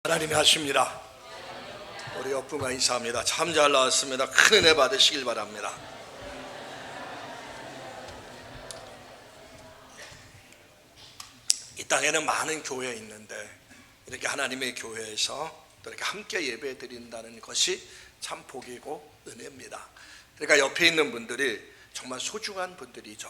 하나님이 하십니다. 우리 옆분과 인사합니다. 참 잘 나왔습니다. 큰 은혜 받으시길 바랍니다. 이 땅에는 많은 교회 있는데 이렇게 하나님의 교회에서 또 이렇게 함께 예배 드린다는 것이 참 복이고 은혜입니다. 그러니까 옆에 있는 분들이 정말 소중한 분들이죠.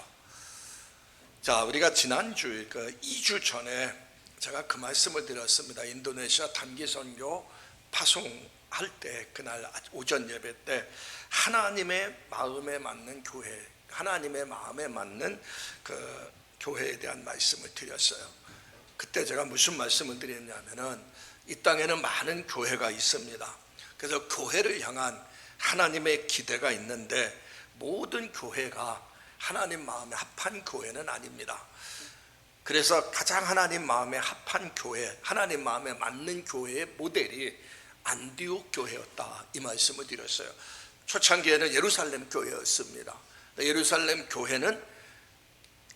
자, 우리가 지난주 2주 전에 제가 그 말씀을 드렸습니다. 인도네시아 단기 선교 파송할 때 그날 오전 예배 때 하나님의 마음에 맞는 교회, 하나님의 마음에 맞는 그 교회에 대한 말씀을 드렸어요. 그때 제가 무슨 말씀을 드렸냐면은 이 땅에는 많은 교회가 있습니다. 그래서 교회를 향한 하나님의 기대가 있는데 모든 교회가 하나님 마음에 합한 교회는 아닙니다. 그래서 가장 하나님 마음에 합한 교회, 하나님 마음에 맞는 교회의 모델이 안디옥 교회였다, 이 말씀을 드렸어요. 초창기에는 예루살렘 교회였습니다. 예루살렘 교회는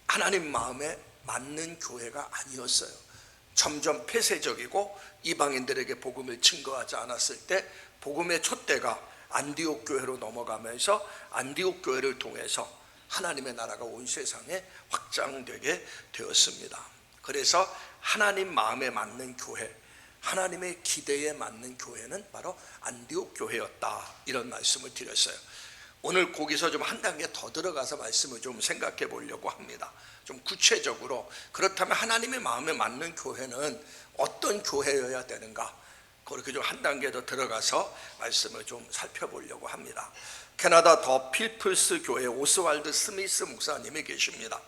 하나님 마음에 맞는 교회가 아니었어요. 점점 폐쇄적이고 이방인들에게 복음을 증거하지 않았을 때 복음의 촛대가 안디옥 교회로 넘어가면서 안디옥 교회를 통해서 하나님의 나라가 온 세상에 확장되게 되었습니다. 그래서 하나님 마음에 맞는 교회, 하나님의 기대에 맞는 교회는 바로 안디옥 교회였다, 이런 말씀을 드렸어요. 오늘 거기서 좀 한 단계 더 들어가서 말씀을 좀 생각해 보려고 합니다. 좀 구체적으로 그렇다면 하나님의 마음에 맞는 교회는 어떤 교회여야 되는가, 그렇게 좀 한 단계 더 들어가서 말씀을 좀 살펴보려고 합니다. 캐나다 더 필플스 교회 오스왈드 스미스 목사님이 계십니다.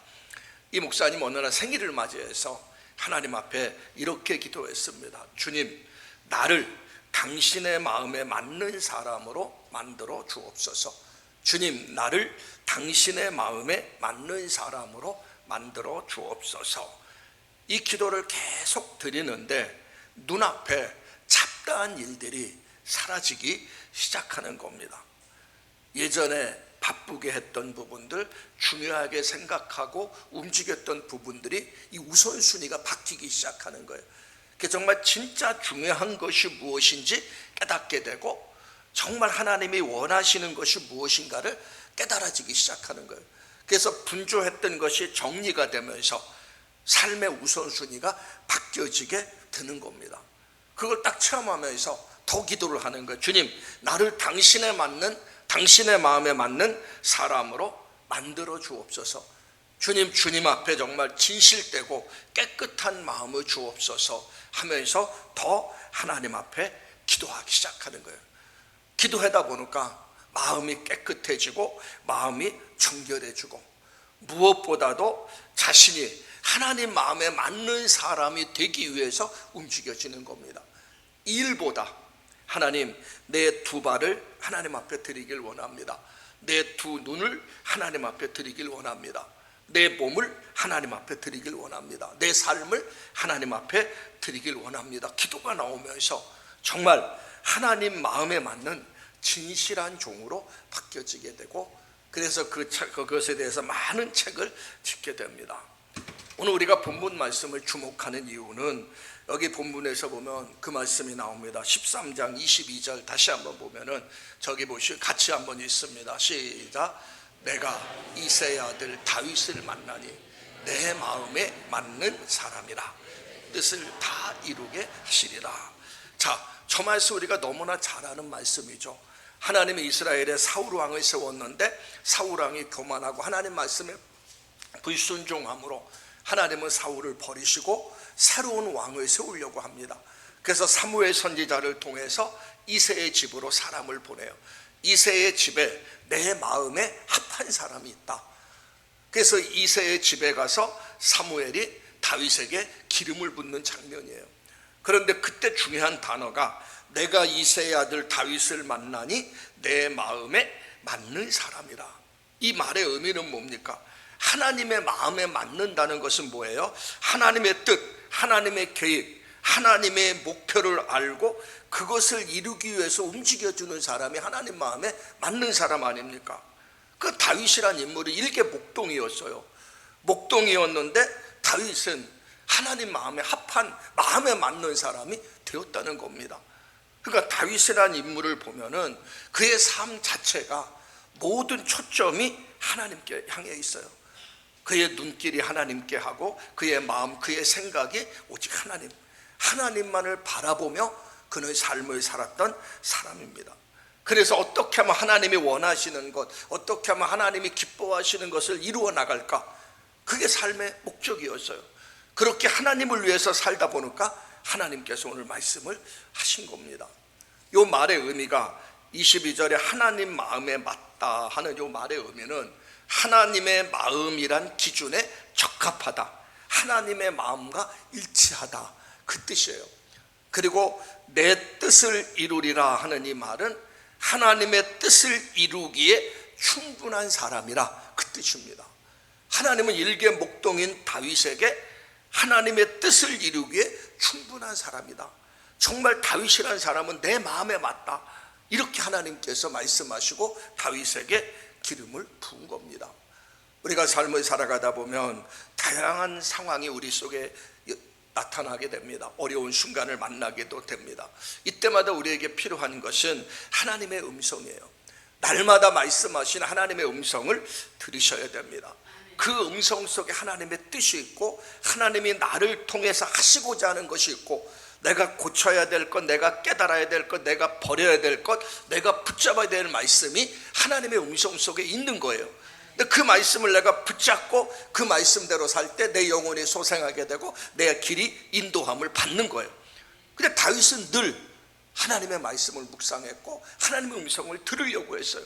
이 목사님 어느 날 생일을 맞이해서 하나님 앞에 이렇게 기도했습니다. 주님, 나를 당신의 마음에 맞는 사람으로 만들어 주옵소서. 주님, 나를 당신의 마음에 맞는 사람으로 만들어 주옵소서. 이 기도를 계속 드리는데 눈앞에 잡다한 일들이 사라지기 시작하는 겁니다. 예전에 바쁘게 했던 부분들, 중요하게 생각하고 움직였던 부분들이 이 우선순위가 바뀌기 시작하는 거예요. 정말 진짜 중요한 것이 무엇인지 깨닫게 되고 정말 하나님이 원하시는 것이 무엇인가를 깨달아지기 시작하는 거예요. 그래서 분주했던 것이 정리가 되면서 삶의 우선순위가 바뀌어지게 되는 겁니다. 그걸 딱 체험하면서 더 기도를 하는 거예요. 주님, 나를 당신의 마음에 맞는 사람으로 만들어 주옵소서. 주님 앞에 정말 진실되고 깨끗한 마음을 주옵소서 하면서 더 하나님 앞에 기도하기 시작하는 거예요. 기도하다 보니까 마음이 깨끗해지고 마음이 정결해지고 무엇보다도 자신이 하나님 마음에 맞는 사람이 되기 위해서 움직여지는 겁니다. 일보다 하나님, 내 두 발을 하나님 앞에 드리길 원합니다. 내 두 눈을 하나님 앞에 드리길 원합니다. 내 몸을 하나님 앞에 드리길 원합니다. 내 삶을 하나님 앞에 드리길 원합니다. 기도가 나오면서 정말 하나님 마음에 맞는 진실한 종으로 바뀌어지게 되고, 그래서 그것에 대해서 많은 책을 짓게 됩니다. 오늘 우리가 본문 말씀을 주목하는 이유는 여기 본문에서 보면 그 말씀이 나옵니다. 13장 22절 다시 한번 보면은 저기 보시고 같이 한번 읽습니다. 시작. 내가 이새의 아들 다윗을 만나니 내 마음에 맞는 사람이라 뜻을 다 이루게 하시리라. 자, 저 말씀 우리가 너무나 잘 아는 말씀이죠. 하나님이 이스라엘에 사울 왕을 세웠는데 사울 왕이 교만하고 하나님 말씀에 불순종함으로 하나님은 사울을 버리시고 새로운 왕을 세우려고 합니다. 그래서 사무엘 선지자를 통해서 이새의 집으로 사람을 보내요. 이새의 집에 내 마음에 합한 사람이 있다. 그래서 이새의 집에 가서 사무엘이 다윗에게 기름을 붓는 장면이에요. 그런데 그때 중요한 단어가 내가 이새의 아들 다윗을 만나니 내 마음에 맞는 사람이라. 이 말의 의미는 뭡니까? 하나님의 마음에 맞는다는 것은 뭐예요? 하나님의 뜻, 하나님의 계획, 하나님의 목표를 알고 그것을 이루기 위해서 움직여주는 사람이 하나님 마음에 맞는 사람 아닙니까? 그 다윗이란 인물이 일개 목동이었어요. 목동이었는데 다윗은 하나님 마음에 합한, 마음에 맞는 사람이 되었다는 겁니다. 그러니까 다윗이라는 인물을 보면은 그의 삶 자체가 모든 초점이 하나님께 향해 있어요. 그의 눈길이 하나님께 하고 그의 마음, 그의 생각이 오직 하나님만을 바라보며 그의 삶을 살았던 사람입니다. 그래서 어떻게 하면 하나님이 원하시는 것, 어떻게 하면 하나님이 기뻐하시는 것을 이루어 나갈까, 그게 삶의 목적이었어요. 그렇게 하나님을 위해서 살다 보니까 하나님께서 오늘 말씀을 하신 겁니다. 이 말의 의미가 22절에 하나님 마음에 맞다 하는 이 말의 의미는 하나님의 마음이란 기준에 적합하다, 하나님의 마음과 일치하다, 그 뜻이에요. 그리고 내 뜻을 이루리라 하는 이 말은 하나님의 뜻을 이루기에 충분한 사람이라, 그 뜻입니다. 하나님은 일개 목동인 다윗에게 하나님의 뜻을 이루기에 충분한 사람이다. 정말 다윗이라는 사람은 내 마음에 맞다, 이렇게 하나님께서 말씀하시고 다윗에게 기름을 부은 겁니다. 우리가 삶을 살아가다 보면 다양한 상황이 우리 속에 나타나게 됩니다. 어려운 순간을 만나게도 됩니다. 이때마다 우리에게 필요한 것은 하나님의 음성이에요. 날마다 말씀하신 하나님의 음성을 들으셔야 됩니다. 그 음성 속에 하나님의 뜻이 있고 하나님이 나를 통해서 하시고자 하는 것이 있고, 내가 고쳐야 될 것, 내가 깨달아야 될 것, 내가 버려야 될 것, 내가 붙잡아야 될 말씀이 하나님의 음성 속에 있는 거예요. 근데 그 말씀을 내가 붙잡고 그 말씀대로 살 때 내 영혼이 소생하게 되고 내 길이 인도함을 받는 거예요. 근데 다윗은 늘 하나님의 말씀을 묵상했고 하나님의 음성을 들으려고 했어요.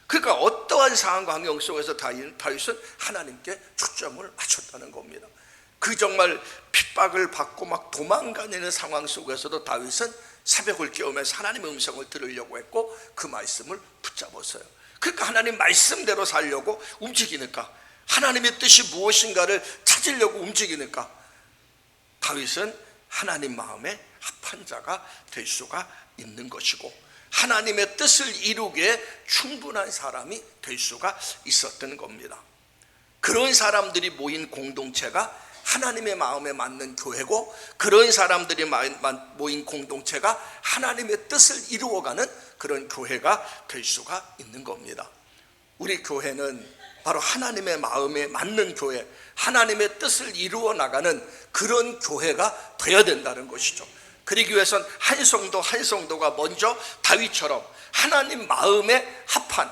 그러니까 어떠한 상황과 환경 속에서 다윗은 하나님께 초점을 맞췄다는 겁니다. 그 정말 핍박을 받고 막 도망가는 상황 속에서도 다윗은 새벽을 깨우면서 하나님의 음성을 들으려고 했고 그 말씀을 붙잡았어요. 그러니까 하나님 말씀대로 살려고 움직이니까, 하나님의 뜻이 무엇인가를 찾으려고 움직이니까 다윗은 하나님 마음에 합한 자가 될 수가 있는 것이고 하나님의 뜻을 이루기에 충분한 사람이 될 수가 있었던 겁니다. 그런 사람들이 모인 공동체가 하나님의 마음에 맞는 교회고, 그런 사람들이 모인 공동체가 하나님의 뜻을 이루어가는 그런 교회가 될 수가 있는 겁니다. 우리 교회는 바로 하나님의 마음에 맞는 교회, 하나님의 뜻을 이루어 나가는 그런 교회가 되어야 된다는 것이죠. 그러기 위해선 한 성도 한 성도가 먼저 다윗처럼 하나님 마음에 합한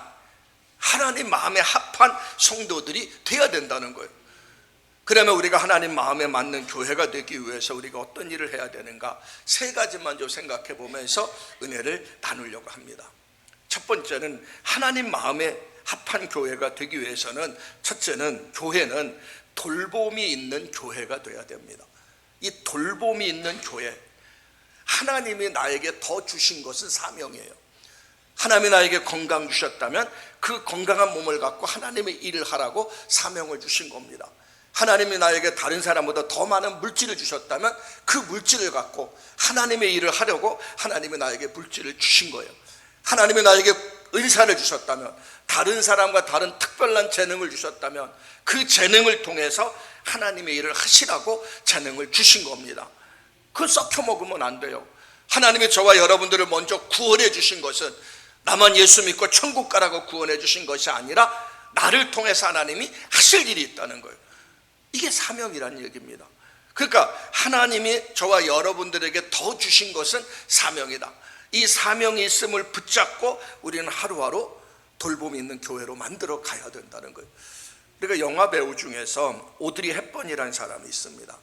성도들이 되어야 된다는 거예요. 그러면 우리가 하나님 마음에 맞는 교회가 되기 위해서 우리가 어떤 일을 해야 되는가, 세 가지만 좀 생각해 보면서 은혜를 나누려고 합니다. 첫 번째는 하나님 마음에 합한 교회가 되기 위해서는, 첫째는 교회는 돌봄이 있는 교회가 되어야 됩니다. 이 돌봄이 있는 교회, 하나님이 나에게 더 주신 것은 사명이에요. 하나님이 나에게 건강 주셨다면 그 건강한 몸을 갖고 하나님의 일을 하라고 사명을 주신 겁니다. 하나님이 나에게 다른 사람보다 더 많은 물질을 주셨다면 그 물질을 갖고 하나님의 일을 하려고 하나님이 나에게 물질을 주신 거예요. 하나님이 나에게 은사를 주셨다면, 다른 사람과 다른 특별한 재능을 주셨다면 그 재능을 통해서 하나님의 일을 하시라고 재능을 주신 겁니다. 그걸 썩혀 먹으면 안 돼요. 하나님이 저와 여러분들을 먼저 구원해 주신 것은 나만 예수 믿고 천국 가라고 구원해 주신 것이 아니라 나를 통해서 하나님이 하실 일이 있다는 거예요. 이게 사명이라는 얘기입니다. 그러니까 하나님이 저와 여러분들에게 더 주신 것은 사명이다. 이 사명이 있음을 붙잡고 우리는 하루하루 돌봄이 있는 교회로 만들어 가야 된다는 거예요. 그러니까 영화 배우 중에서 오드리 헵번이라는 사람이 있습니다.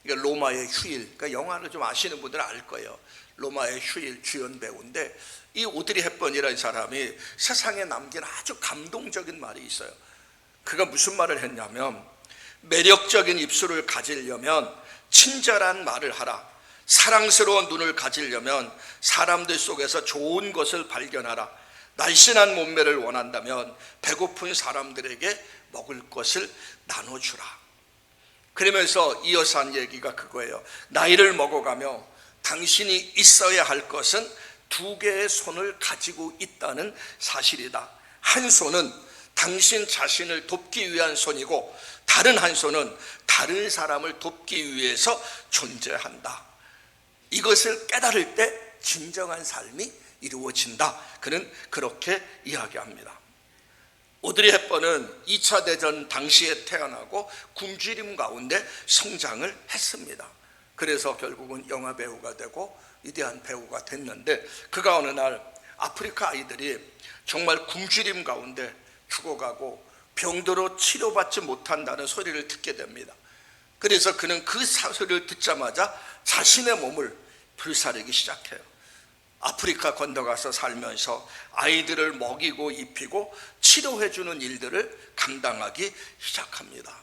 그러니까 로마의 휴일, 그러니까 영화를 좀 아시는 분들은 알 거예요. 로마의 휴일 주연 배우인데, 이 오드리 헵번이라는 사람이 세상에 남긴 아주 감동적인 말이 있어요. 그가 무슨 말을 했냐면, 매력적인 입술을 가지려면 친절한 말을 하라. 사랑스러운 눈을 가지려면 사람들 속에서 좋은 것을 발견하라. 날씬한 몸매를 원한다면 배고픈 사람들에게 먹을 것을 나눠주라. 그러면서 이어서 한 얘기가 그거예요. 나이를 먹어가며 당신이 있어야 할 것은 두 개의 손을 가지고 있다는 사실이다. 한 손은 당신 자신을 돕기 위한 손이고 다른 한 손은 다른 사람을 돕기 위해서 존재한다. 이것을 깨달을 때 진정한 삶이 이루어진다. 그는 그렇게 이야기합니다. 오드리 헵번은 2차 대전 당시에 태어나고 굶주림 가운데 성장을 했습니다. 그래서 결국은 영화 배우가 되고 위대한 배우가 됐는데, 그가 어느 날 아프리카 아이들이 정말 굶주림 가운데 죽어가고 병들어 치료받지 못한다는 소리를 듣게 됩니다. 그래서 그는 그 소리를 듣자마자 자신의 몸을 불사르기 시작해요. 아프리카 건너가서 살면서 아이들을 먹이고 입히고 치료해주는 일들을 감당하기 시작합니다.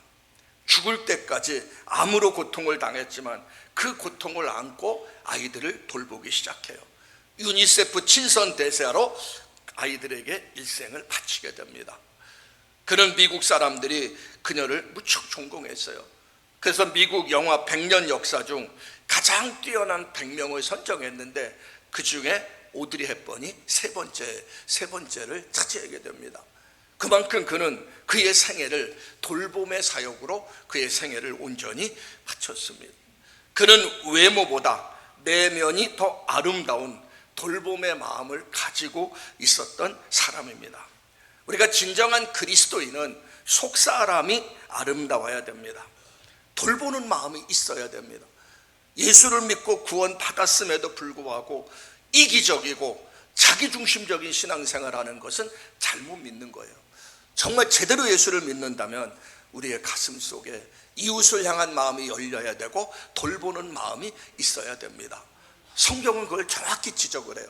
죽을 때까지 암으로 고통을 당했지만 그 고통을 안고 아이들을 돌보기 시작해요. 유니세프 친선 대사로 아이들에게 일생을 바치게 됩니다. 그는 미국 사람들이 그녀를 무척 존경했어요. 그래서 미국 영화 100년 역사 중 가장 뛰어난 100명을 선정했는데 그 중에 오드리 헵번이 세 번째를 차지하게 됩니다. 그만큼 그는 그의 생애를 돌봄의 사역으로 그의 생애를 온전히 바쳤습니다. 그는 외모보다 내면이 더 아름다운 돌봄의 마음을 가지고 있었던 사람입니다. 우리가 진정한 그리스도인은 속사람이 아름다워야 됩니다. 돌보는 마음이 있어야 됩니다. 예수를 믿고 구원 받았음에도 불구하고 이기적이고 자기중심적인 신앙생활하는 것은 잘못 믿는 거예요. 정말 제대로 예수를 믿는다면 우리의 가슴 속에 이웃을 향한 마음이 열려야 되고 돌보는 마음이 있어야 됩니다. 성경은 그걸 정확히 지적을 해요.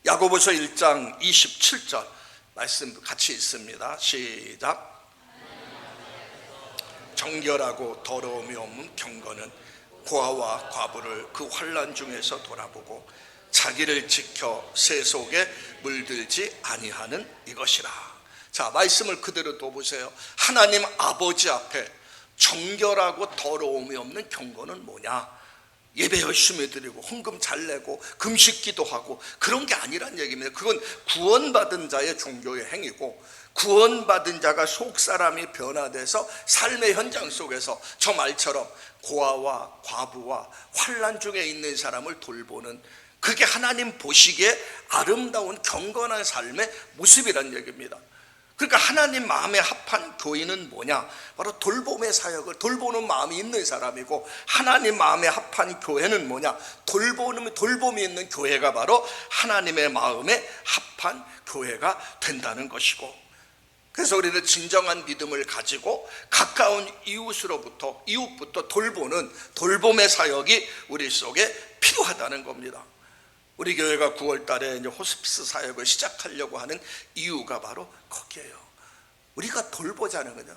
야고보서 1장 27절 말씀 같이 있습니다. 시작. 정결하고 더러움이 없는 경건은 고아와 과부를 그 환난 중에서 돌아보고 자기를 지켜 새 속에 물들지 아니하는 이것이라. 자, 말씀을 그대로 또 보세요. 하나님 아버지 앞에 정결하고 더러움이 없는 경건은 뭐냐? 예배 열심히 드리고 헌금 잘 내고 금식 기도하고 그런 게 아니란 얘기입니다. 그건 구원받은 자의 종교의 행위고, 구원받은 자가 속사람이 변화돼서 삶의 현장 속에서 저 말처럼 고아와 과부와 환난 중에 있는 사람을 돌보는, 그게 하나님 보시기에 아름다운 경건한 삶의 모습이란 얘기입니다. 그러니까 하나님 마음에 합한 교인은 뭐냐? 바로 돌봄의 사역을 돌보는 마음이 있는 사람이고, 하나님 마음에 합한 교회는 뭐냐? 돌봄이 있는 교회가 바로 하나님의 마음에 합한 교회가 된다는 것이고, 그래서 우리는 진정한 믿음을 가지고 가까운 이웃부터 돌보는 돌봄의 사역이 우리 속에 필요하다는 겁니다. 우리 교회가 9월 달에 이제 호스피스 사역을 시작하려고 하는 이유가 바로 거기에요. 우리가 돌보자는 거죠.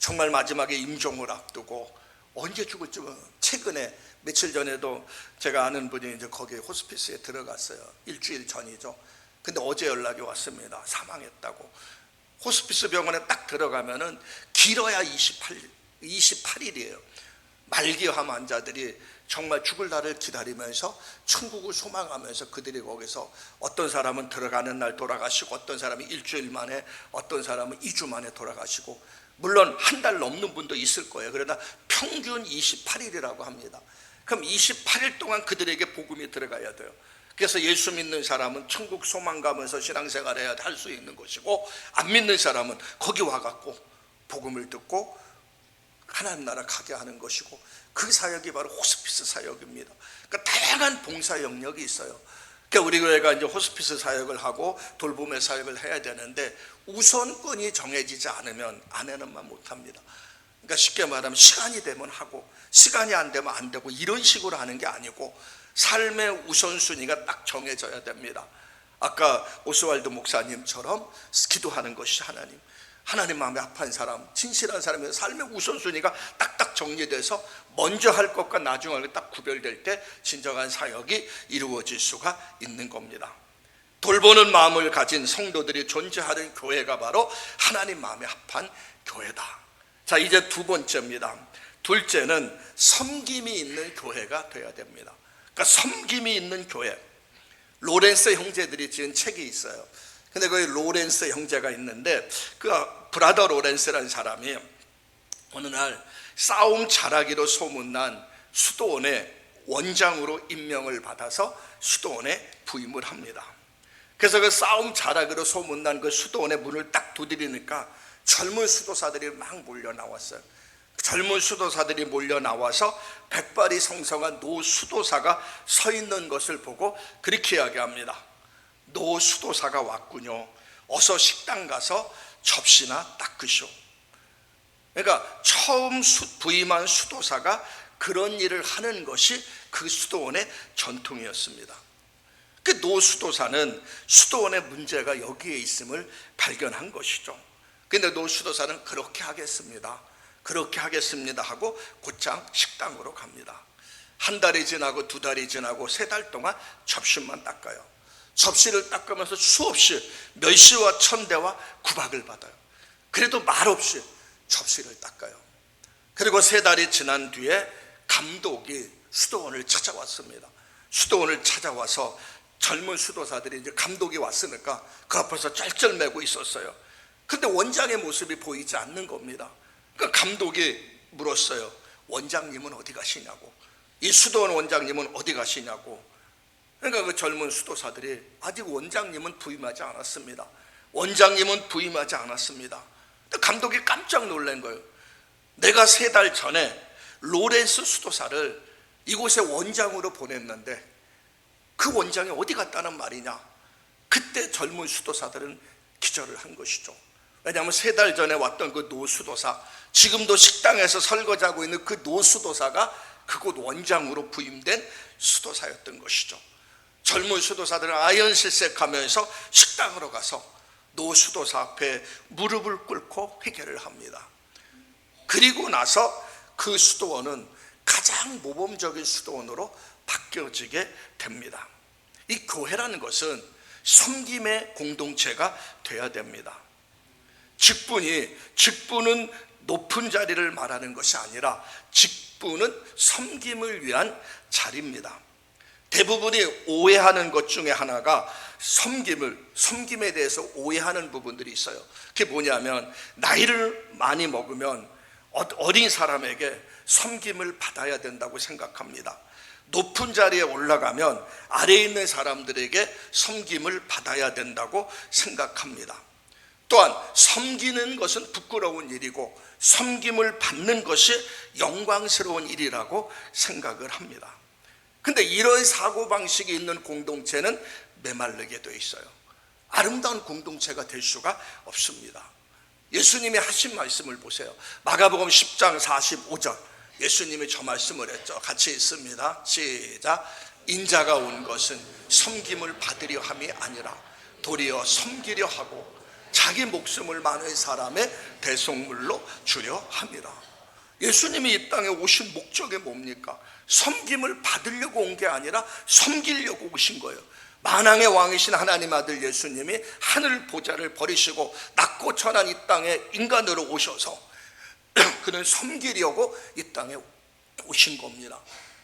정말 마지막에 임종을 앞두고 언제 죽을지, 최근에 며칠 전에도 제가 아는 분이 이제 거기 호스피스에 들어갔어요. 일주일 전이죠. 근데 어제 연락이 왔습니다. 사망했다고. 호스피스 병원에 딱 들어가면은 길어야 28일이에요. 말기암 환자들이 정말 죽을 날을 기다리면서 천국을 소망하면서 그들이 거기서 어떤 사람은 들어가는 날 돌아가시고, 어떤 사람이 일주일 만에, 어떤 사람은 2주 만에 돌아가시고, 물론 한 달 넘는 분도 있을 거예요. 그러나 평균 28일이라고 합니다. 그럼 28일 동안 그들에게 복음이 들어가야 돼요. 그래서 예수 믿는 사람은 천국 소망 가면서 신앙생활해야 할 수 있는 것이고, 안 믿는 사람은 거기 와갖고 복음을 듣고 하나님 나라 가게 하는 것이고, 그 사역이 바로 호스피스 사역입니다. 그러니까 다양한 봉사 영역이 있어요. 그러니까 우리 교회가 이제 호스피스 사역을 하고 돌봄의 사역을 해야 되는데, 우선권이 정해지지 않으면 아내는만 못합니다. 그러니까 쉽게 말하면 시간이 되면 하고 시간이 안 되면 안 되고, 이런 식으로 하는 게 아니고 삶의 우선순위가 딱 정해져야 됩니다. 아까 오스왈드 목사님처럼 기도하는 것이 하나님 마음에 합한 사람, 진실한 사람의 삶의 우선순위가 딱딱 정리돼서 먼저 할 것과 나중 할 것 딱 구별될 때 진정한 사역이 이루어질 수가 있는 겁니다. 돌보는 마음을 가진 성도들이 존재하는 교회가 바로 하나님 마음에 합한 교회다. 자, 이제 두 번째입니다. 둘째는 섬김이 있는 교회가 되어야 됩니다. 그러니까 섬김이 있는 교회. 로렌스 형제들이 지은 책이 있어요. 근데 거기 로렌스 형제가 있는데, 그 브라더 로렌스라는 사람이 어느 날 싸움 잘하기로 소문난 수도원의 원장으로 임명을 받아서 수도원에 부임을 합니다. 그래서 그 싸움 잘하기로 소문난 그 수도원의 문을 딱 두드리니까 젊은 수도사들이 막 몰려 나왔어요. 젊은 수도사들이 몰려 나와서 백발이 성성한 노 수도사가 서 있는 것을 보고 그렇게 이야기합니다. 노 수도사가 왔군요. 어서 식당 가서 접시나 닦으시오. 그러니까 처음 부임한 수도사가 그런 일을 하는 것이 그 수도원의 전통이었습니다. 그 노 수도사는 수도원의 문제가 여기에 있음을 발견한 것이죠. 근데 노 수도사는 그렇게 하겠습니다 하고 곧장 식당으로 갑니다. 한 달이 지나고 두 달이 지나고 세 달 동안 접시만 닦아요. 접시를 닦으면서 수없이 멸시와 천대와 구박을 받아요. 그래도 말없이 접시를 닦아요. 그리고 세 달이 지난 뒤에 감독이 수도원을 찾아왔습니다. 수도원을 찾아와서 젊은 수도사들이 이제 감독이 왔으니까 그 앞에서 쩔쩔매고 있었어요. 근데 원장의 모습이 보이지 않는 겁니다. 그러니까 감독이 물었어요. 원장님은 어디 가시냐고. 이 수도원 원장님은 어디 가시냐고. 그러니까 그 젊은 수도사들이 아직 원장님은 부임하지 않았습니다. 원장님은 부임하지 않았습니다. 감독이 깜짝 놀란 거예요. 내가 세 달 전에 로렌스 수도사를 이곳에 원장으로 보냈는데 그 원장이 어디 갔다는 말이냐. 그때 젊은 수도사들은 기절을 한 것이죠. 왜냐하면 세 달 전에 왔던 그 노수도사, 지금도 식당에서 설거지하고 있는 그 노수도사가 그곳 원장으로 부임된 수도사였던 것이죠. 젊은 수도사들은 아연실색하면서 식당으로 가서 노수도사 앞에 무릎을 꿇고 회개를 합니다. 그리고 나서 그 수도원은 가장 모범적인 수도원으로 바뀌어지게 됩니다. 이 교회라는 것은 섬김의 공동체가 돼야 됩니다. 직분은 높은 자리를 말하는 것이 아니라 직분은 섬김을 위한 자리입니다. 대부분이 오해하는 것 중에 하나가 섬김에 대해서 오해하는 부분들이 있어요. 그게 뭐냐면 나이를 많이 먹으면 어린 사람에게 섬김을 받아야 된다고 생각합니다. 높은 자리에 올라가면 아래에 있는 사람들에게 섬김을 받아야 된다고 생각합니다. 또한 섬기는 것은 부끄러운 일이고 섬김을 받는 것이 영광스러운 일이라고 생각을 합니다. 근데 이런 사고방식이 있는 공동체는 메말르게 돼 있어요. 아름다운 공동체가 될 수가 없습니다. 예수님이 하신 말씀을 보세요. 마가복음 10장 45절 예수님이 저 말씀을 했죠. 같이 읽습니다. 시작. 인자가 온 것은 섬김을 받으려 함이 아니라 도리어 섬기려 하고 자기 목숨을 많은 사람의 대속물로 주려 함이라. 예수님이 이 땅에 오신 목적이 뭡니까? 섬김을 받으려고 온 게 아니라 섬기려고 오신 거예요. 만왕의 왕이신 하나님 아들 예수님이 하늘 보좌를 버리시고 낮고 천한 이 땅에 인간으로 오셔서 그는 섬기려고 이 땅에 오신 겁니다.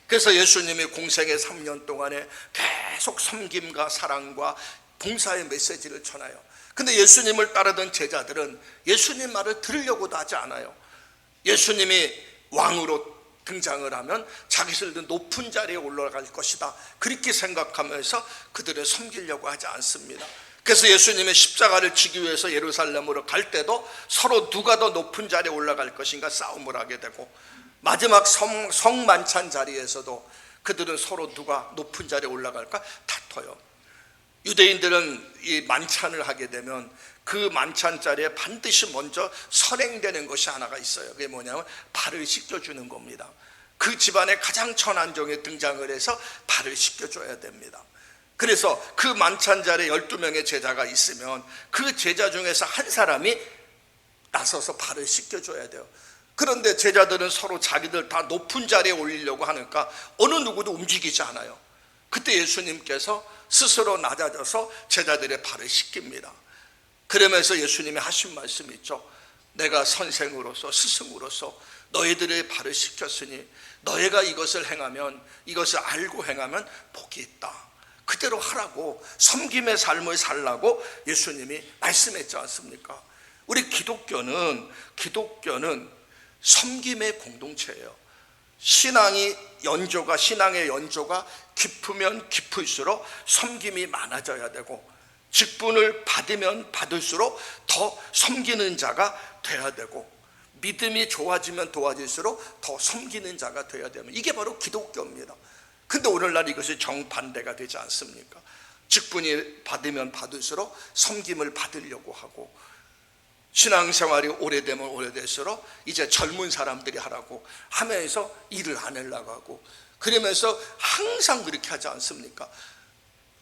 그래서 예수님이 공생의 3년 동안에 계속 섬김과 사랑과 봉사의 메시지를 전해요. 근데 예수님을 따르던 제자들은 예수님 말을 들으려고도 하지 않아요. 예수님이 왕으로 등장을 하면 자기들도 높은 자리에 올라갈 것이다, 그렇게 생각하면서 그들을 섬기려고 하지 않습니다. 그래서 예수님의 십자가를 지기 위해서 예루살렘으로 갈 때도 서로 누가 더 높은 자리에 올라갈 것인가 싸움을 하게 되고, 마지막 성만찬 자리에서도 그들은 서로 누가 높은 자리에 올라갈까 다퉈요. 유대인들은 이 만찬을 하게 되면 그 만찬 자리에 반드시 먼저 선행되는 것이 하나가 있어요. 그게 뭐냐면 발을 씻겨주는 겁니다. 그 집안의 가장 천한종이 등장을 해서 발을 씻겨줘야 됩니다. 그래서 그 만찬 자리에 12명의 제자가 있으면 그 제자 중에서 한 사람이 나서서 발을 씻겨줘야 돼요. 그런데 제자들은 서로 자기들 다 높은 자리에 올리려고 하니까 어느 누구도 움직이지 않아요. 그때 예수님께서 스스로 낮아져서 제자들의 발을 씻깁니다. 그러면서 예수님이 하신 말씀이 있죠. 내가 선생으로서 스승으로서 너희들의 발을 씻겼으니 너희가 이것을 행하면, 이것을 알고 행하면 복이 있다. 그대로 하라고, 섬김의 삶을 살라고 예수님이 말씀했지 않습니까? 우리 기독교는 섬김의 공동체예요. 신앙의 연조가 깊으면 깊을수록 섬김이 많아져야 되고, 직분을 받으면 받을수록 더 섬기는 자가 돼야 되고, 믿음이 좋아지면 좋아질수록 더 섬기는 자가 돼야 되면, 이게 바로 기독교입니다. 근데 오늘날 이것이 정반대가 되지 않습니까? 직분이 받으면 받을수록 섬김을 받으려고 하고, 신앙생활이 오래되면 오래될수록 이제 젊은 사람들이 하라고 하면서 일을 안 하려고 하고, 그러면서 항상 그렇게 하지 않습니까?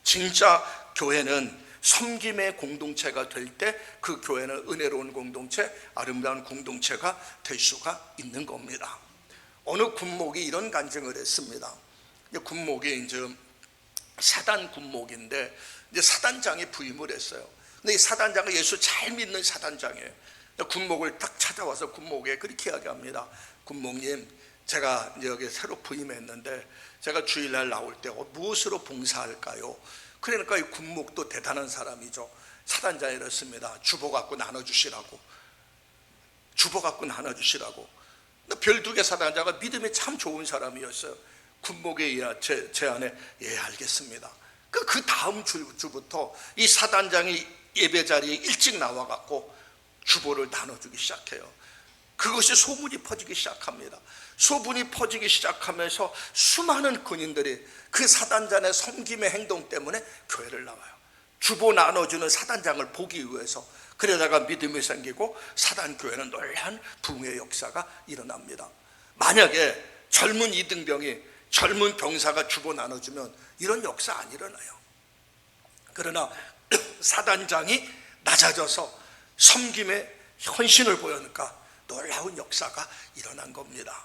진짜 교회는 섬김의 공동체가 될 때 그 교회는 은혜로운 공동체, 아름다운 공동체가 될 수가 있는 겁니다. 어느 군목이 이런 간증을 했습니다. 군목이 이제 사단 군목인데, 이제 사단장이 부임을 했어요. 근데 이 사단장은 예수 잘 믿는 사단장이에요. 군목을 딱 찾아와서 군목에 그렇게 이야기합니다. 군목님, 제가 이제 여기 새로 부임했는데 제가 주일날 나올 때 무엇으로 봉사할까요? 그러니까 이 군목도 대단한 사람이죠. 사단장이 이렇습니다. 주보 갖고 나눠주시라고. 근데 별두개 사단장가 믿음이 참 좋은 사람이었어요. 군목의 제안에 예 알겠습니다. 그 다음 주부터 이 사단장이 예배 자리에 일찍 나와갖고 주보를 나눠주기 시작해요. 그것이 소문이 퍼지기 시작합니다. 소문이 퍼지기 시작하면서 수많은 군인들이 그 사단장의 섬김의 행동 때문에 교회를 나와요. 주보 나눠주는 사단장을 보기 위해서. 그러다가 믿음이 생기고 사단교회는 놀라운 부흥의 역사가 일어납니다. 만약에 젊은 이등병이, 젊은 병사가 주보 나눠주면 이런 역사 안 일어나요. 그러나 사단장이 낮아져서 섬김의 헌신을 보여니까 놀라운 역사가 일어난 겁니다.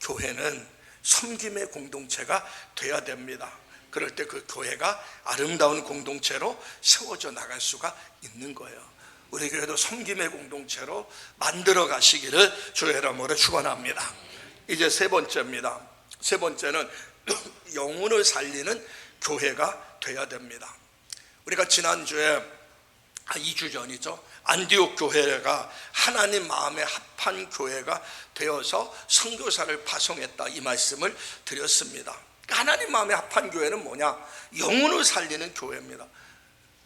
교회는 섬김의 공동체가 돼야 됩니다. 그럴 때 그 교회가 아름다운 공동체로 세워져 나갈 수가 있는 거예요. 우리 교회도 섬김의 공동체로 만들어 가시기를 주의 이름으로 축원합니다. 이제 세 번째입니다. 세 번째는 영혼을 살리는 교회가 돼야 됩니다. 우리가 지난주에 2주 전이죠. 안디옥 교회가 하나님 마음에 합한 교회가 되어서 선교사를 파송했다, 이 말씀을 드렸습니다. 하나님 마음에 합한 교회는 뭐냐? 영혼을 살리는 교회입니다.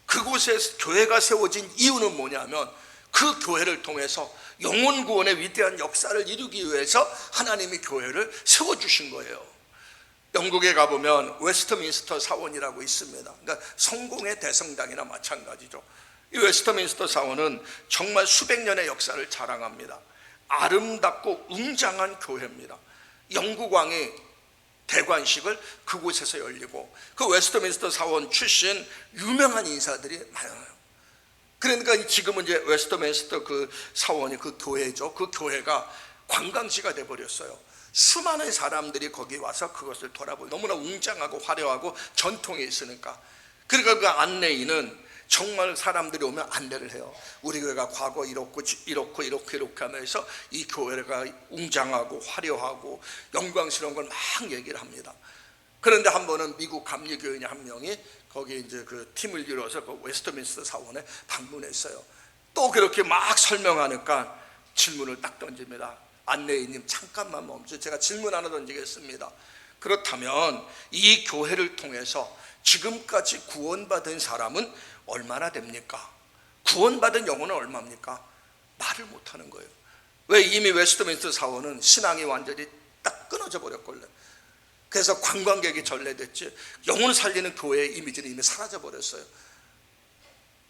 그곳에 교회가 세워진 이유는 뭐냐면, 그 교회를 통해서 영혼 구원의 위대한 역사를 이루기 위해서 하나님이 교회를 세워주신 거예요. 영국에 가보면 웨스트민스터 사원이라고 있습니다. 그러니까 성공의 대성당이나 마찬가지죠. 이 웨스트민스터 사원은 정말 수백 년의 역사를 자랑합니다. 아름답고 웅장한 교회입니다. 영국 왕이 대관식을 그곳에서 열리고, 그 웨스트민스터 사원 출신 유명한 인사들이 많아요. 그러니까 지금은 이제 웨스트민스터 그 사원이 그 교회죠. 그 교회가 관광지가 돼버렸어요. 수많은 사람들이 거기 와서 그것을 돌아보고, 너무나 웅장하고 화려하고 전통이 있으니까. 그러니까 그 안내인은 정말 사람들이 오면 안내를 해요. 우리 교회가 과거 이렇게 하면서 이 교회가 웅장하고 화려하고 영광스러운 걸 막 얘기를 합니다. 그런데 한 번은 미국 감리교인이 한 명이 거기 이제 그 팀을 이뤄서 그 웨스트민스터 사원에 방문했어요. 또 그렇게 막 설명하니까 질문을 딱 던집니다. 안내인님, 잠깐만 멈춰, 제가 질문 하나 던지겠습니다. 그렇다면 이 교회를 통해서 지금까지 구원받은 사람은 얼마나 됩니까? 구원받은 영혼은 얼마입니까? 말을 못하는 거예요. 왜? 이미 웨스트민스터 사원은 신앙이 완전히 딱 끊어져 버렸걸래. 그래서 관광객이 전래됐지, 영혼 살리는 교회의 이미지는 이미 사라져 버렸어요.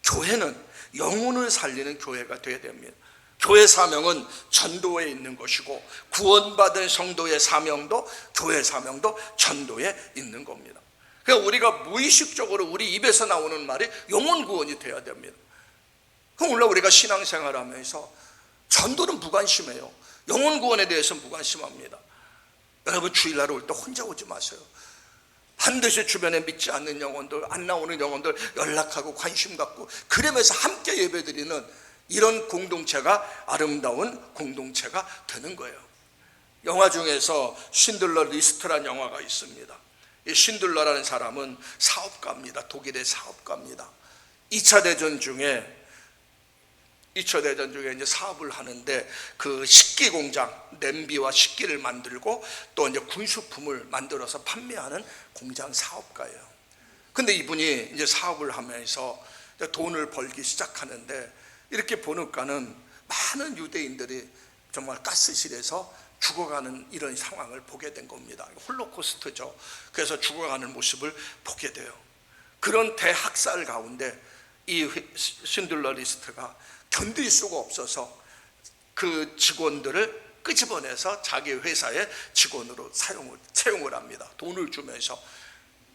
교회는 영혼을 살리는 교회가 되어야 됩니다. 교회 사명은 전도에 있는 것이고, 구원받은 성도의 사명도, 교회 사명도 전도에 있는 겁니다. 그러니까 우리가 무의식적으로 우리 입에서 나오는 말이 영혼 구원이 돼야 됩니다. 그럼 물론 우리가 신앙생활하면서 전도는 무관심해요. 영혼 구원에 대해서 무관심합니다. 여러분, 주일날 올 때 혼자 오지 마세요. 반드시 주변에 믿지 않는 영혼들, 안 나오는 영혼들 연락하고 관심 갖고, 그러면서 함께 예배드리는 이런 공동체가 아름다운 공동체가 되는 거예요. 영화 중에서 신들러 리스트라는 영화가 있습니다. 이 신들러라는 사람은 사업가입니다. 독일의 사업가입니다. 2차 대전 중에 2차 대전 중에 이제 사업을 하는데 그 식기 공장, 냄비와 식기를 만들고 또 이제 군수품을 만들어서 판매하는 공장 사업가예요. 근데 이분이 이제 사업을 하면서 돈을 벌기 시작하는데 이렇게 보니까는 많은 유대인들이 정말 가스실에서 죽어가는 이런 상황을 보게 된 겁니다. 홀로코스트죠. 그래서 죽어가는 모습을 보게 돼요. 그런 대학살 가운데 이 신들러 리스트가 견딜 수가 없어서 그 직원들을 끄집어내서 자기 회사의 직원으로 채용을 합니다. 돈을 주면서.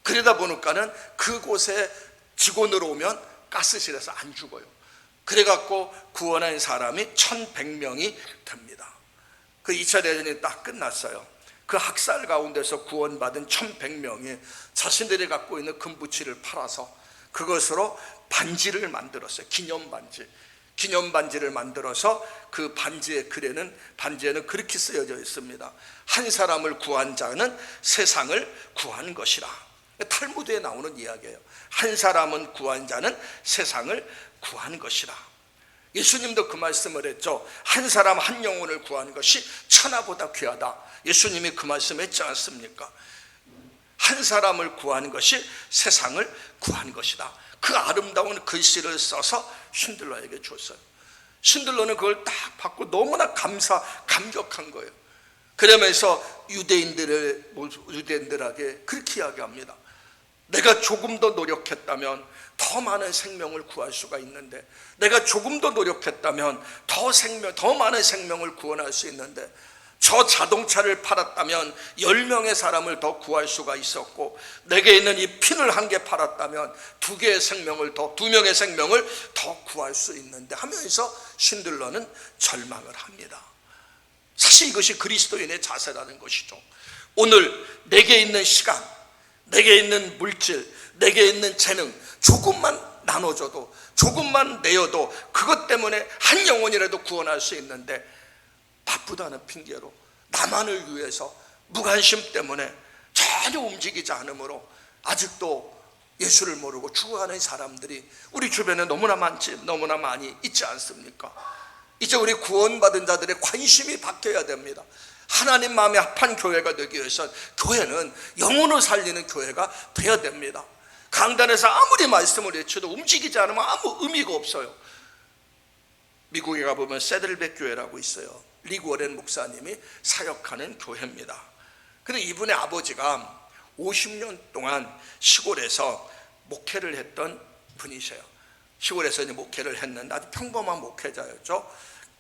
그러다 보니까는 그곳에 직원으로 오면 가스실에서 안 죽어요. 그래갖고 구원한 사람이 1100명이 됩니다. 그 2차 대전이 딱 끝났어요. 그 학살 가운데서 구원받은 1100명이 자신들이 갖고 있는 금부치를 팔아서 그것으로 반지를 만들었어요. 기념반지를 만들어서 그 반지에는 그렇게 쓰여져 있습니다. 한 사람을 구한 자는 세상을 구한 것이라. 탈무드에 나오는 이야기예요. 한 사람은 구한 자는 세상을 구한 것이라. 예수님도 그 말씀을 했죠. 한 사람 한 영혼을 구하는 것이 천하보다 귀하다. 예수님이 그 말씀했지 않습니까? 한 사람을 구하는 것이 세상을 구한 것이다. 그 아름다운 글씨를 써서 신들러에게 줬어요. 신들러는 그걸 딱 받고 너무나 감격한 거예요. 그러면서 유대인들에게 그렇게 이야기합니다. 내가 조금 더 노력했다면 더 많은 생명을 구할 수가 있는데, 내가 조금 더 노력했다면 더 많은 생명을 구원할 수 있는데, 저 자동차를 팔았다면 10명의 사람을 더 구할 수가 있었고, 내게 있는 이 핀을 한 개 팔았다면 2명의 생명을 더 구할 수 있는데 하면서 신들러는 절망을 합니다. 사실 이것이 그리스도인의 자세라는 것이죠. 오늘 내게 있는 시간, 내게 있는 물질, 내게 있는 재능 조금만 나눠줘도, 조금만 내어도 그것 때문에 한 영혼이라도 구원할 수 있는데, 바쁘다는 핑계로 나만을 위해서 무관심 때문에 전혀 움직이지 않으므로 아직도 예수를 모르고 죽어가는 사람들이 우리 주변에 너무나 많이 있지 않습니까? 이제 우리 구원받은 자들의 관심이 바뀌어야 됩니다. 하나님 마음에 합한 교회가 되기 위해서 교회는 영혼을 살리는 교회가 되어야 됩니다. 강단에서 아무리 말씀을 외쳐도 움직이지 않으면 아무 의미가 없어요. 미국에 가보면 세들백 교회라고 있어요. 리그 워렌 목사님이 사역하는 교회입니다. 그런데 이분의 아버지가 50년 동안 시골에서 목회를 했던 분이세요. 시골에서 이제 목회를 했는데 아주 평범한 목회자였죠.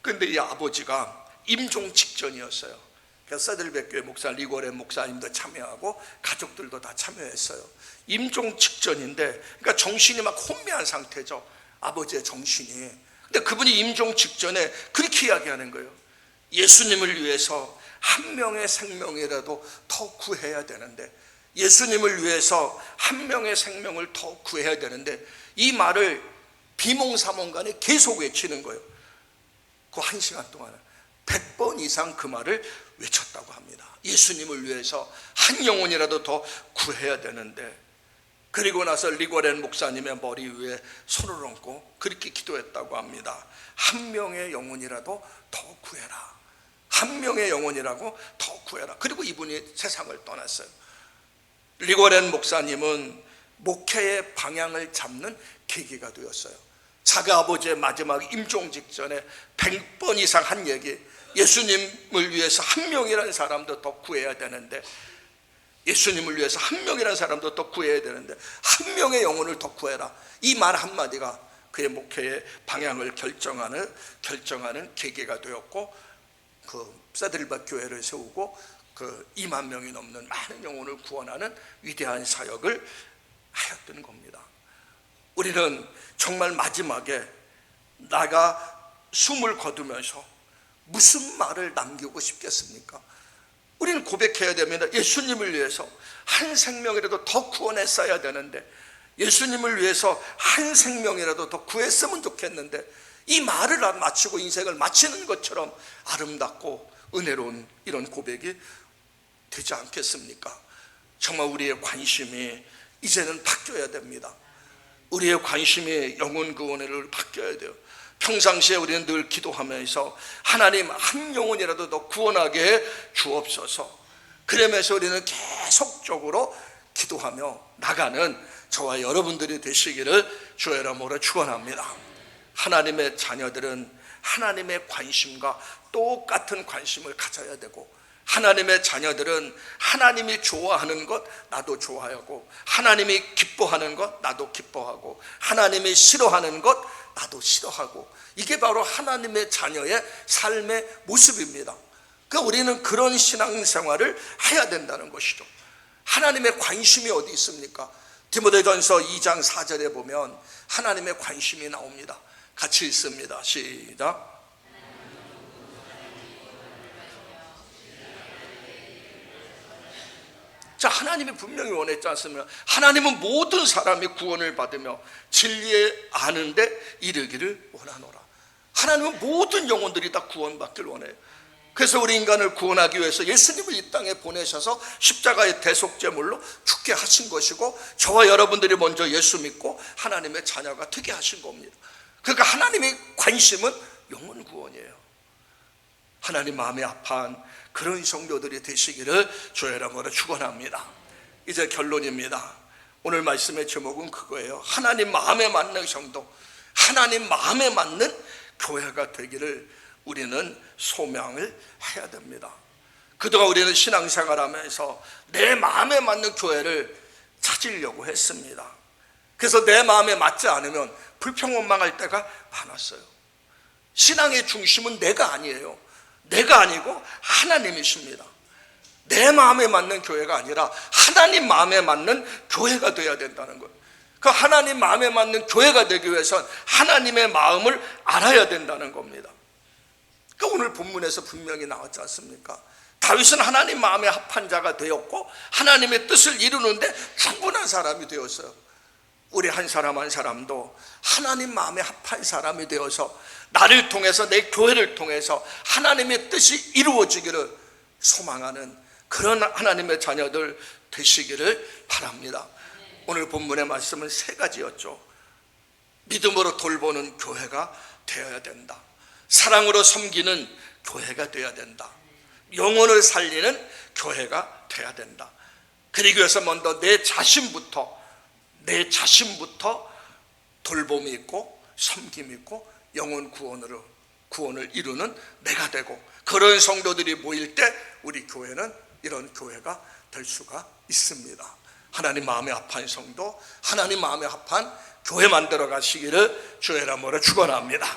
그런데 이 아버지가 임종 직전이었어요. 그래서 세들백 교회 목사 리그 워렌 목사님도 참여하고 가족들도 다 참여했어요. 임종 직전인데, 그러니까 정신이 막 혼미한 상태죠. 아버지의 정신이. 근데 그분이 임종 직전에 그렇게 이야기하는 거예요. 예수님을 위해서 한 명의 생명이라도 더 구해야 되는데, 예수님을 위해서 한 명의 생명을 더 구해야 되는데, 이 말을 비몽사몽간에 계속 외치는 거예요. 그 1시간 동안 100번 이상 그 말을 외쳤다고 합니다. 예수님을 위해서 한 영혼이라도 더 구해야 되는데, 그리고 나서 리고렌 목사님의 머리 위에 손을 얹고 그렇게 기도했다고 합니다. 한 명의 영혼이라도 더 구해라. 한 명의 영혼이라고 더 구해라. 그리고 이분이 세상을 떠났어요. 리고렌 목사님은 목회의 방향을 잡는 계기가 되었어요. 자기 아버지의 마지막 임종 직전에 100번 이상 한 얘기, 예수님을 위해서 한 명이라는 사람도 더 구해야 되는데, 예수님을 위해서 한 명이라는 사람도 더 구해야 되는데 한 명의 영혼을 더 구해라. 이 말 한마디가 그의 목회의 방향을 결정하는 계기가 되었고, 그 세들백 교회를 세우고 그 2만 명이 넘는 많은 영혼을 구원하는 위대한 사역을 하였던 겁니다. 우리는 정말 마지막에 나가 숨을 거두면서 무슨 말을 남기고 싶겠습니까? 우리는 고백해야 됩니다. 예수님을 위해서 한 생명이라도 더 구원했어야 되는데, 예수님을 위해서 한 생명이라도 더 구했으면 좋겠는데, 이 말을 마치고 인생을 마치는 것처럼 아름답고 은혜로운 이런 고백이 되지 않겠습니까? 정말 우리의 관심이 이제는 바뀌어야 됩니다. 우리의 관심이 영혼 구원으로 바뀌어야 돼요. 평상시에 우리는 늘 기도하면서 하나님 한 영혼이라도 더 구원하게 해 주옵소서. 그러면서 우리는 계속적으로 기도하며 나가는 저와 여러분들이 되시기를 주의 이름으로 축원합니다. 하나님의 자녀들은 하나님의 관심과 똑같은 관심을 가져야 되고, 하나님의 자녀들은 하나님이 좋아하는 것 나도 좋아하고, 하나님이 기뻐하는 것 나도 기뻐하고, 하나님이 싫어하는 것 나도 싫어하고, 이게 바로 하나님의 자녀의 삶의 모습입니다. 그러니까 우리는 그런 신앙생활을 해야 된다는 것이죠. 하나님의 관심이 어디 있습니까? 디모데전서 2장 4절에 보면 하나님의 관심이 나옵니다. 같이 읽습니다. 시작. 자, 하나님이 분명히 원했지 않습니까? 하나님은 모든 사람이 구원을 받으며 진리에 아는데 이르기를 원하노라. 하나님은 모든 영혼들이 다 구원받기를 원해요. 그래서 우리 인간을 구원하기 위해서 예수님을 이 땅에 보내셔서 십자가의 대속제물로 죽게 하신 것이고, 저와 여러분들이 먼저 예수 믿고 하나님의 자녀가 되게 하신 겁니다. 그러니까 하나님의 관심은 영혼 구원이에요. 하나님 마음이 아파한 그런 성도들이 되시기를 주의 이름으로 축원합니다. 이제 결론입니다. 오늘 말씀의 제목은 그거예요. 하나님 마음에 맞는 성도, 하나님 마음에 맞는 교회가 되기를 우리는 소명을 해야 됩니다. 그동안 우리는 신앙생활하면서 내 마음에 맞는 교회를 찾으려고 했습니다. 그래서 내 마음에 맞지 않으면 불평원망할 때가 많았어요. 신앙의 중심은 내가 아니에요. 내가 아니고 하나님이십니다. 내 마음에 맞는 교회가 아니라 하나님 마음에 맞는 교회가 되어야 된다는 거예요. 그 하나님 마음에 맞는 교회가 되기 위해선 하나님의 마음을 알아야 된다는 겁니다. 그러니까 오늘 본문에서 분명히 나왔지 않습니까? 다윗은 하나님 마음에 합한 자가 되었고 하나님의 뜻을 이루는데 충분한 사람이 되었어요. 우리 한 사람 한 사람도 하나님 마음에 합한 사람이 되어서 나를 통해서, 내 교회를 통해서 하나님의 뜻이 이루어지기를 소망하는 그런 하나님의 자녀들 되시기를 바랍니다. 오늘 본문의 말씀은 세 가지였죠. 믿음으로 돌보는 교회가 되어야 된다. 사랑으로 섬기는 교회가 되어야 된다. 영혼을 살리는 교회가 되어야 된다. 그러기 위해서 먼저 내 자신부터 돌봄이 있고 섬김이 있고 영혼 구원을 이루는 내가 되고, 그런 성도들이 모일 때 우리 교회는 이런 교회가 될 수가 있습니다. 하나님 마음에 합한 성도, 하나님 마음에 합한 교회 만들어 가시기를 주의 이름으로 축원합니다.